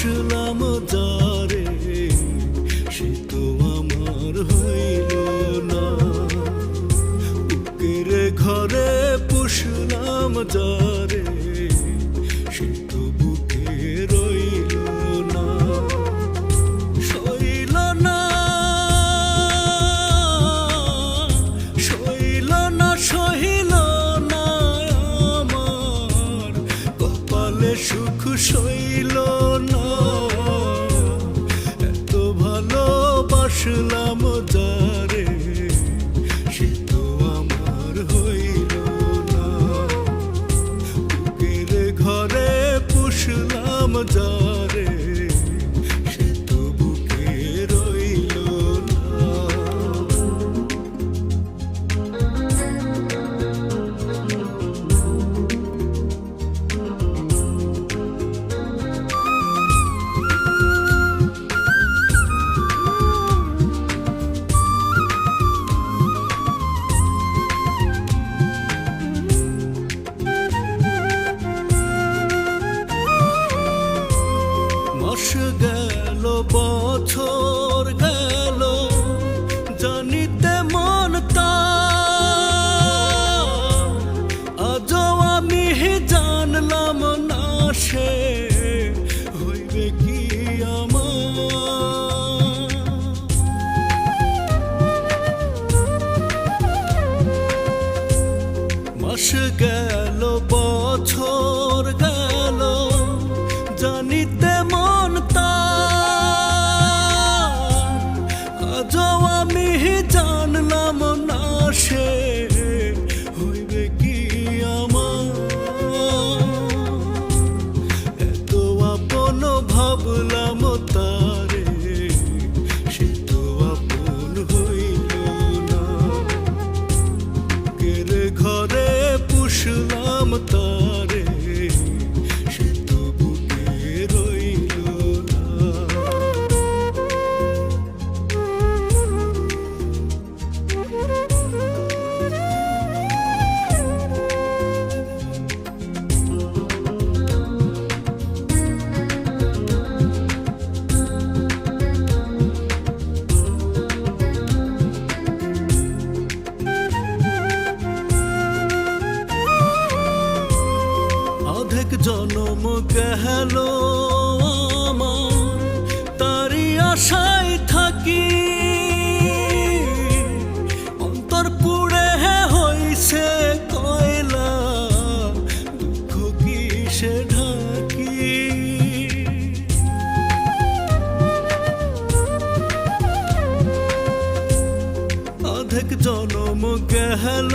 বাসলাম যারে সে তো আমার হইল না। বুকের ঘরে পুষলাম যারে সে তো বুকে রইল না। সইল না, সইল না, সইল না আমার কপালে সুখ সইল না। এত ভালোবাসলাম যারে সে তো আমার হইল না। বুকের ঘরে পুষলাম যারে সে তো বুকে রইল না। মাস গেল, বছর গেল, জানিতে মন তার আজও আমি জানলাম না সে হইবে কি আমার। মাস গেল, বছর গেল, জানিতে মন তার আজও আমি জানলাম না সে হইবে কি আমার। এত আপন ভাবলাম তারে সে তো আপন হইল না। বুকের ঘরে পুষলাম তারে সে তো বুকে রইল না। অর্ধেক জনম গেল আমার তারি আশায় থাকি। অন্তর পুড়ে হইছে কয়লা, দুঃখ কিসে ঢাকি। অর্ধেক জনম গেল